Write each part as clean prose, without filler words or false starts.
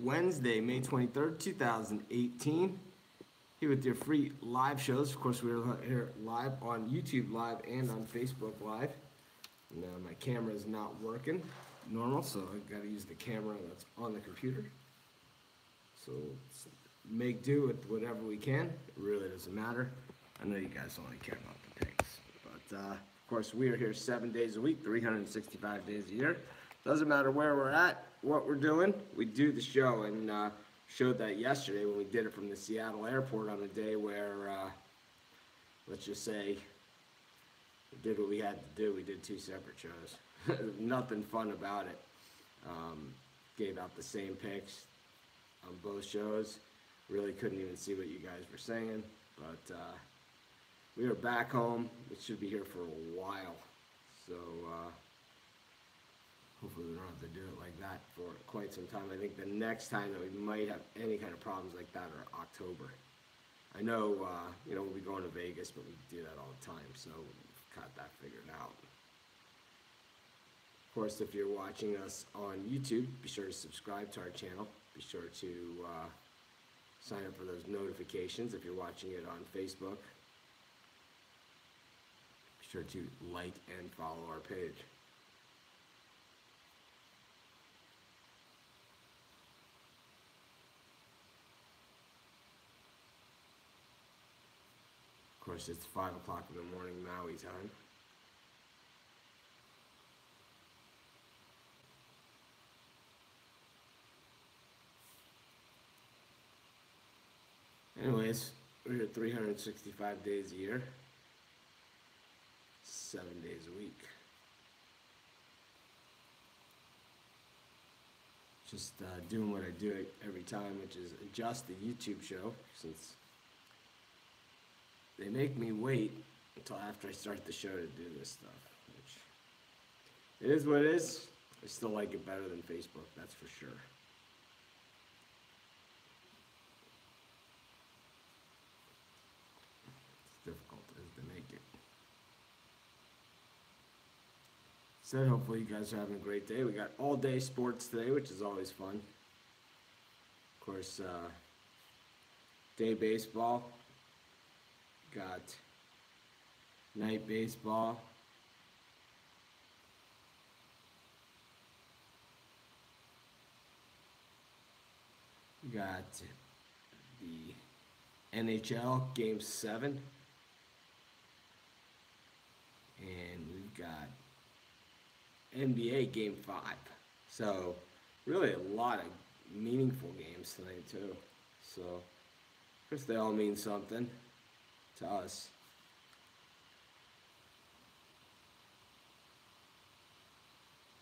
Wednesday, May 23rd, 2018. Here with your free live shows. Of course, we're here live on YouTube Live and on Facebook Live. Now my camera is not working normal, so I've got to use the camera that's on the computer. So let's make do with whatever we can. It really doesn't matter. I know you guys only care about the picks. But of course, we are here 7 days a week, 365 days a year. Doesn't matter where we're at, what we're doing, we do the show. And showed that yesterday when we did it from the Seattle airport on a day where, let's just say, we did what we had to do. We did 2 separate shows. Nothing fun about it. Gave out the same picks on both shows. Really couldn't even see what you guys were saying. But we are back home. We should be here for a while. So hopefully we don't have to do it like that for quite some time. I think the next time that we might have any kind of problems like that are October. I know, we'll be going to Vegas, but we do that all the time, so we've got that figured out. Of course, if you're watching us on YouTube, be sure to subscribe to our channel. Be sure to sign up for those notifications. If you're watching it on Facebook, be sure to like and follow our page. Of course, it's 5 o'clock in the morning Maui time. Anyways, we're here 365 days a year, 7 days a week. Just doing what I do every time, which is adjust the YouTube show, since they make me wait until after I start the show to do this stuff, which it is what it is. I still like it better than Facebook, that's for sure. It's difficult as to make it. So hopefully you guys are having a great day. We got all day sports today, which is always fun. Of course, day baseball. Got night baseball. We got the NHL Game 7. And we've got NBA Game 5. So really a lot of meaningful games tonight too. So of course they all mean something to us.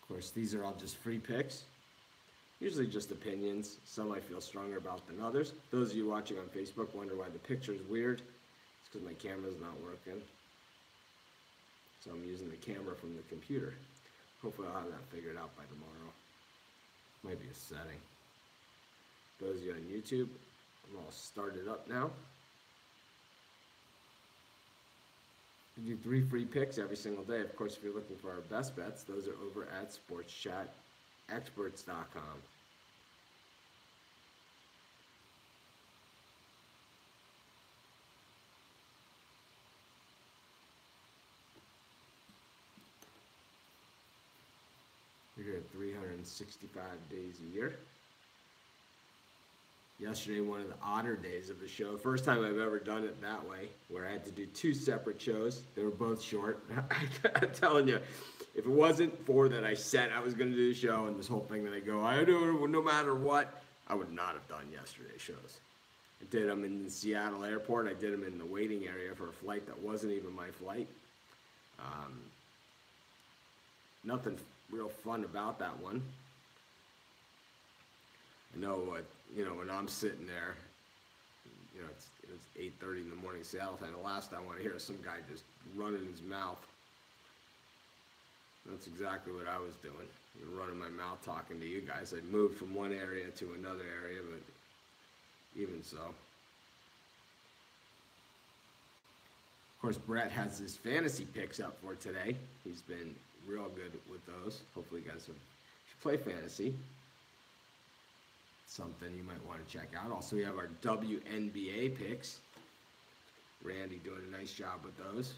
Of course, these are all just free picks. Usually just opinions. Some I feel stronger about than others. Those of you watching on Facebook wonder why the picture is weird. It's because my camera's not working. So I'm using the camera from the computer. Hopefully I'll have that figured out by tomorrow. Might be a setting. Those of you on YouTube, I'm all started up now. We do 3 free picks every single day. Of course, if you're looking for our best bets, those are over at sportschatexperts.com. We're here 365 days a year. Yesterday, one of the odder days of the show. First time I've ever done it that way, where I had to do 2 separate shows. They were both short. I'm telling you, if it wasn't for that I said I was going to do the show and this whole thing that I go, I do it no matter what, I would not have done yesterday's shows. I did them in the Seattle airport. I did them in the waiting area for a flight that wasn't even my flight. Nothing real fun about that one. I know what, when I'm sitting there, it was 8:30 in the morning Seattle time. The last I want to hear is some guy just running his mouth. That's exactly what I was doing. Running my mouth talking to you guys. I moved from one area to another area, but even so. Of course, Brett has his fantasy picks up for today. He's been real good with those. Hopefully you guys have, if you play fantasy, it's something you might want to check out. Also, we have our WNBA picks. Randy doing a nice job with those.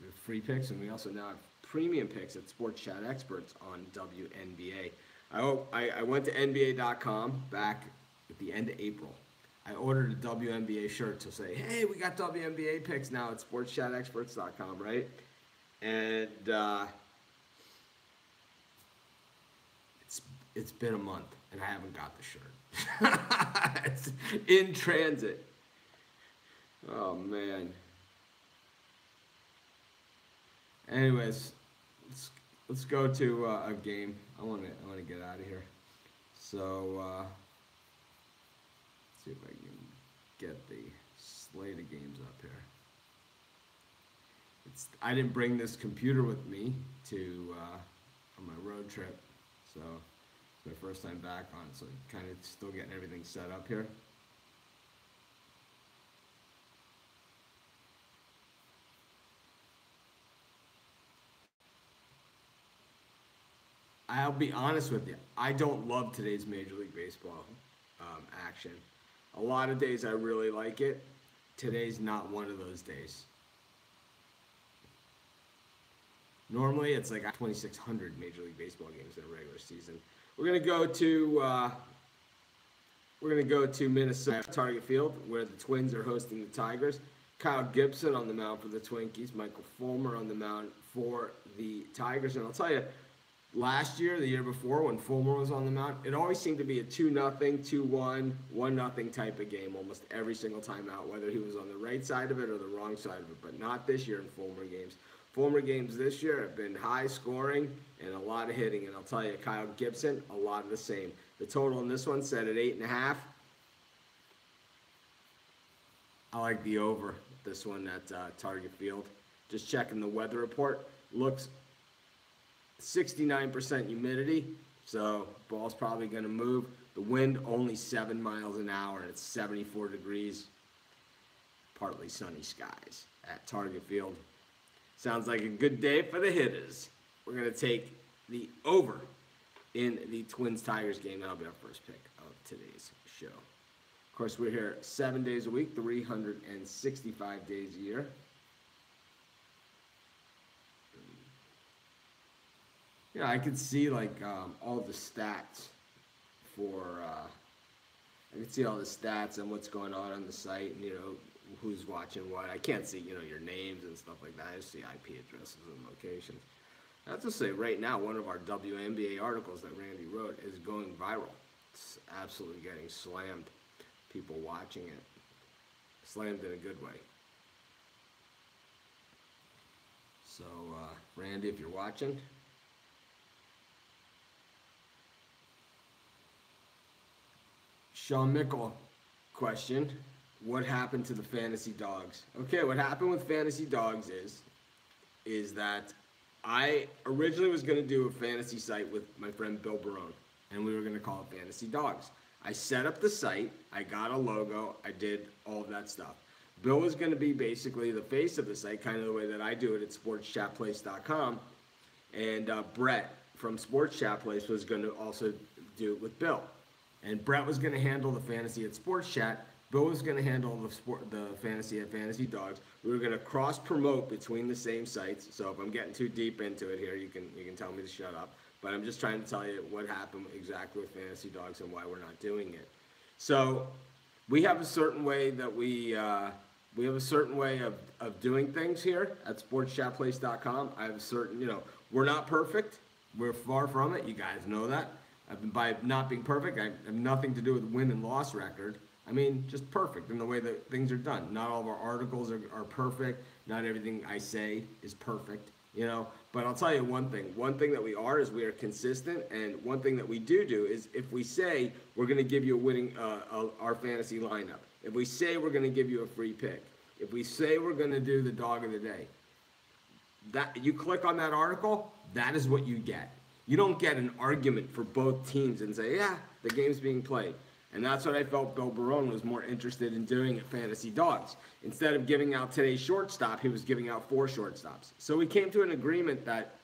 We have free picks, and we also now have premium picks at Sports Chat Experts on WNBA. I went to NBA.com back at the end of April. I ordered a WNBA shirt to say, hey, we got WNBA picks now at SportsChatExperts.com, right? And it's been a month, and I haven't got the shirt. It's in transit. Oh, man. Anyways, let's go to a game. I want to get out of here. So let's see if I can get the slate of games up here. I didn't bring this computer with me to on my road trip, so it's my first time back on it. So kind of still getting everything set up here. I'll be honest with you. I don't love today's Major League Baseball action. A lot of days I really like it. Today's not one of those days. Normally it's like 2,600 Major League Baseball games in a regular season. We're gonna go to Minnesota Target Field, where the Twins are hosting the Tigers. Kyle Gibson on the mound for the Twinkies. Michael Fulmer on the mound for the Tigers. And I'll tell you, last year, the year before, when Fulmer was on the mound, it always seemed to be a 2-0, 2-1, 1-0 type of game almost every single time out, whether he was on the right side of it or the wrong side of it, but not this year in Fulmer games. Fulmer games this year have been high scoring and a lot of hitting, and I'll tell you, Kyle Gibson, a lot of the same. The total in this one set at 8.5. I like the over, this one at Target Field. Just checking the weather report. Looks 69% humidity, so ball's probably going to move. The wind only 7 miles an hour, and it's 74 degrees. Partly sunny skies at Target Field. Sounds like a good day for the hitters. We're going to take the over in the Twins-Tigers game. That'll be our first pick of today's show. Of course, we're here 7 days a week, 365 days a year. Yeah, I could see like all the stats for. I could see all the stats and what's going on the site, and who's watching what. I can't see your names and stuff like that. I just see IP addresses and locations. I have to say, right now, one of our WNBA articles that Randy wrote is going viral. It's absolutely getting slammed. People watching it, slammed in a good way. So, Randy, if you're watching. Sean Mickle question, what happened to the fantasy dogs? Okay, what happened with fantasy dogs is that I originally was going to do a fantasy site with my friend Bill Barone, and we were going to call it Fantasy Dogs. I set up the site, I got a logo, I did all of that stuff. Bill was going to be basically the face of the site, kind of the way that I do it at sportschatplace.com, and Brett from Sports Chat Place was going to also do it with Bill. And Brett was going to handle the fantasy at Sports Chat. Bill was going to handle the fantasy at Fantasy Dogs. We were going to cross promote between the same sites. So if I'm getting too deep into it here, you can tell me to shut up. But I'm just trying to tell you what happened exactly with Fantasy Dogs and why we're not doing it. So we have a certain way that we have a certain way of doing things here at SportsChatPlace.com. I have a certain we're not perfect. We're far from it. You guys know that. By not being perfect, I have nothing to do with win and loss record. I mean, just perfect in the way that things are done. Not all of our articles are perfect. Not everything I say is perfect, But I'll tell you one thing. One thing that we are consistent. And one thing that we do is if we say we're going to give you a winning, our fantasy lineup. If we say we're going to give you a free pick. If we say we're going to do the dog of the day. That you click on that article, that is what you get. You don't get an argument for both teams and say, yeah, the game's being played. And that's what I felt Bill Barone was more interested in doing at Fantasy Dogs. Instead of giving out today's shortstop, he was giving out 4 shortstops. So we came to an agreement that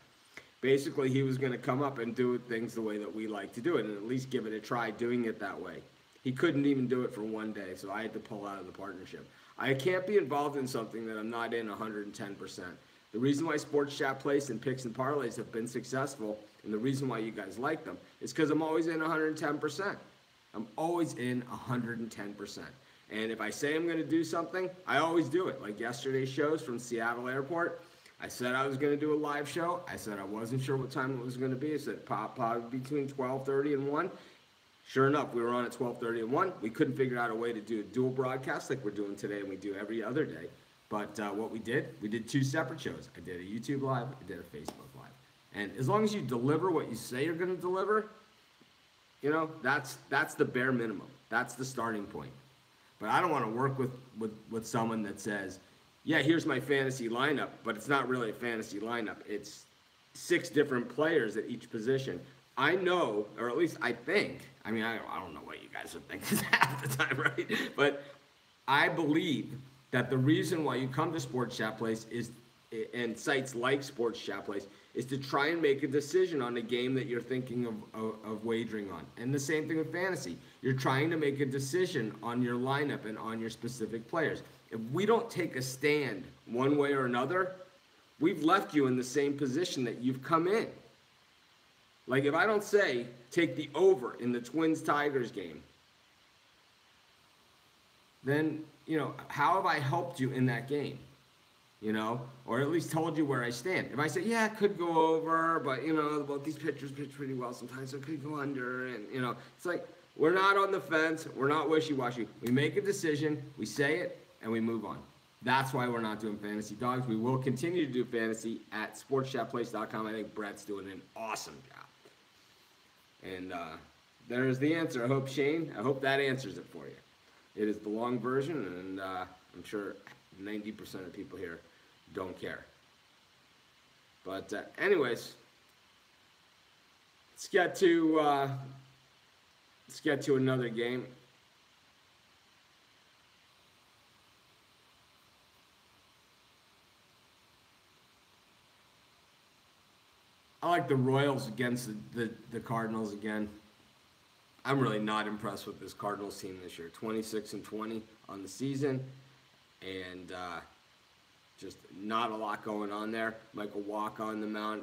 Basically, he was going to come up and do things the way that we like to do it, and at least give it a try doing it that way. He couldn't even do it for one day, so I had to pull out of the partnership. I can't be involved in something that I'm not in 110%. The reason why Sports Chat Place and Picks and Parlays have been successful, and the reason why you guys like them, is because I'm always in 110%. I'm always in 110%. And if I say I'm going to do something, I always do it. Like yesterday's shows from Seattle Airport, I said I was going to do a live show. I said I wasn't sure what time it was going to be. I said probably between 12:30 and 1. Sure enough, we were on at 12:30 and 1. We couldn't figure out a way to do a dual broadcast like we're doing today and we do every other day. But what we did 2 separate shows. I did a YouTube Live, I did a Facebook Live. And as long as you deliver what you say you're going to deliver, you know, that's the bare minimum. That's the starting point. But I don't want to work with someone that says, yeah, here's my fantasy lineup, but it's not really a fantasy lineup. It's 6 different players at each position. I know, or at least I think, I mean, I don't know what you guys would think half the time, right? But I believe that the reason why you come to Sports Chat Place is, and sites like Sports Chat Place, is to try and make a decision on a game that you're thinking of wagering on. And the same thing with fantasy. You're trying to make a decision on your lineup and on your specific players. If we don't take a stand one way or another, we've left you in the same position that you've come in. Like if I don't say, take the over in the Twins-Tigers game, then, you know, how have I helped you in that game? You know, or at least told you where I stand. If I say, yeah, it could go over, but, you know, both these pitchers pitch pretty well sometimes, so it could go under, and, you know, it's like, we're not on the fence, we're not wishy-washy. We make a decision, we say it, and we move on. That's why we're not doing Fantasy Dogs. We will continue to do fantasy at sportschatplace.com. I think Brett's doing an awesome job. And there's the answer. I hope, Shane, I hope that answers it for you. It is the long version, and I'm sure 90% of people here don't care. But anyways, let's get to another game. I like the Royals against the Cardinals again. I'm really not impressed with this Cardinals team this year. 26-20 on the season. And just not a lot going on there. Michael Wacha on the mound.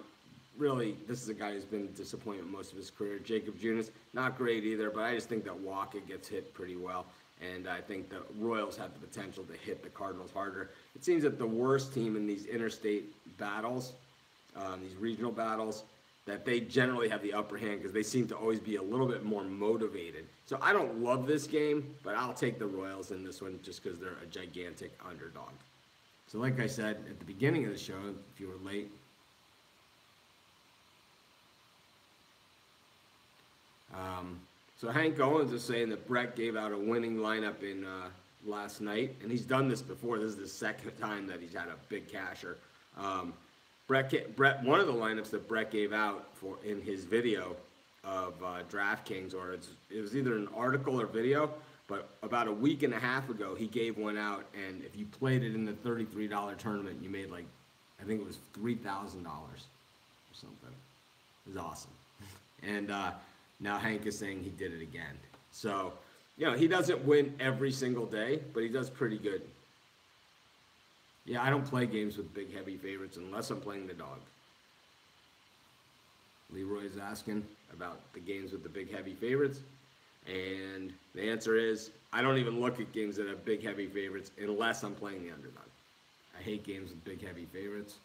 Really, this is a guy who's been a disappointment most of his career. Jacob Junis, not great either, but I just think that Wacha gets hit pretty well. And I think the Royals have the potential to hit the Cardinals harder. It seems that the worst team in these interstate battles, these regional battles, that they generally have the upper hand because they seem to always be a little bit more motivated. So I don't love this game, but I'll take the Royals in this one just because they're a gigantic underdog. So like I said at the beginning of the show, if you were late, so Hank Owens is saying that Brett gave out a winning lineup in last night, and he's done this before. This is the second time that he's had a big casher. Brett, one of the lineups that Brett gave out for in his video of DraftKings, or it was either an article or video, but about a week and a half ago, he gave one out, and if you played it in the $33 tournament, you made like, I think it was $3,000 or something. It was awesome. And now Hank is saying he did it again. So, you know, he doesn't win every single day, but he does pretty good. Yeah, I don't play games with big, heavy favorites unless I'm playing the dog. Leroy's asking about the games with the big, heavy favorites. And the answer is, I don't even look at games that have big, heavy favorites unless I'm playing the underdog. I hate games with big, heavy favorites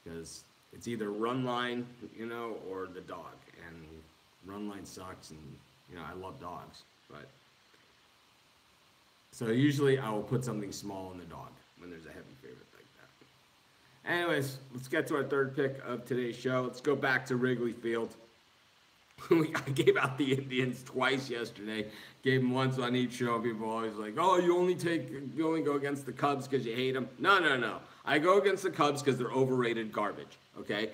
because it's either run line, you know, or the dog. And run line sucks, and, you know, I love dogs. But so usually I will put something small in the dog when there's a heavy favorite like that. Anyways, let's get to our third pick of today's show. Let's go back to Wrigley Field. I gave out the Indians twice yesterday. Gave them once on each show. People always like, oh, you only go against the Cubs because you hate them. No. I go against the Cubs because they're overrated garbage. Okay?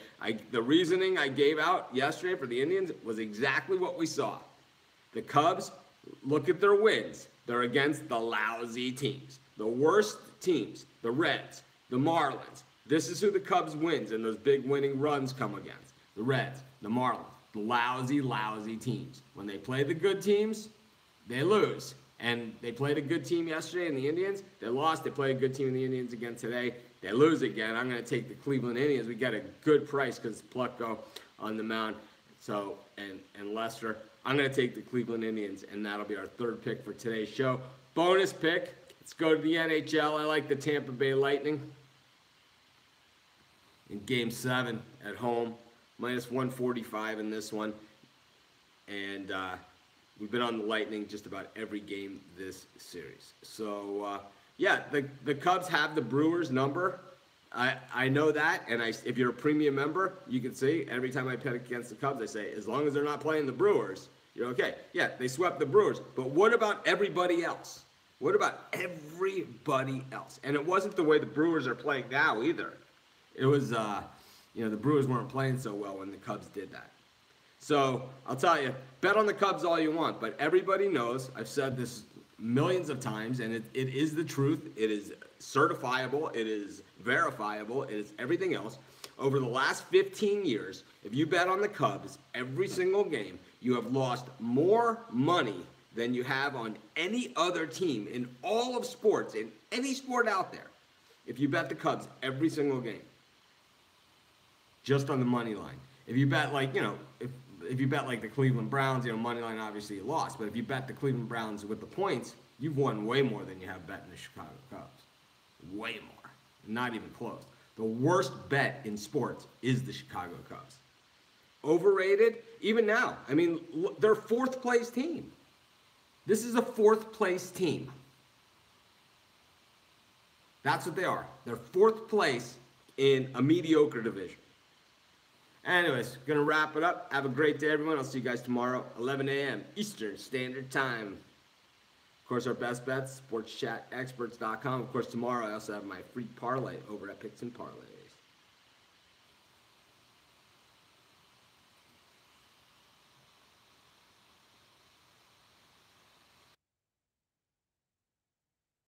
The reasoning I gave out yesterday for the Indians was exactly what we saw. The Cubs, look at their wins. They're against the lousy teams. The worst teams, the Reds, the Marlins, This is who the Cubs wins and those big winning runs come against. The Reds, the Marlins, the lousy teams. When they play the good teams, they lose. And they played a good team yesterday in the Indians. They lost. They played a good team in the Indians again today. They lose again. I'm going to take the Cleveland Indians. We got a good price because Plutko on the mound. So, and Lester. I'm going to take the Cleveland Indians, and that'll be our third pick for today's show. Bonus pick. Let's go to the NHL. I like the Tampa Bay Lightning in Game 7 at home. Minus 145 in this one. And we've been on the Lightning just about every game this series. So, yeah, the Cubs have the Brewers number. I know that, and if you're a premium member, you can see every time I bet against the Cubs, I say, as long as they're not playing the Brewers, you're okay. Yeah, they swept the Brewers, but what about everybody else? What about everybody else? And it wasn't the way the Brewers are playing now either. It was, the Brewers weren't playing so well when the Cubs did that. So I'll tell you, bet on the Cubs all you want, but everybody knows, I've said this millions of times, and it is the truth. It is certifiable. It is verifiable. It is everything else. Over the last 15 years, if you bet on the Cubs every single game, you have lost more money than you have on any other team in all of sports, in any sport out there, if you bet the Cubs every single game, just on the money line. If you bet if you bet like the Cleveland Browns, money line obviously you lost, but if you bet the Cleveland Browns with the points, you've won way more than you have betting the Chicago Cubs. Way more. Not even close. The worst bet in sports is the Chicago Cubs. Overrated, even now. I mean, they're fourth place team. This is a fourth place team. That's what they are. They're fourth place in a mediocre division. Anyways, gonna wrap it up. Have a great day, everyone. I'll see you guys tomorrow, 11 a.m. Eastern Standard Time. Of course, our best bets, sportschatexperts.com. Of course, tomorrow I also have my free parlay over at Picks and Parlays.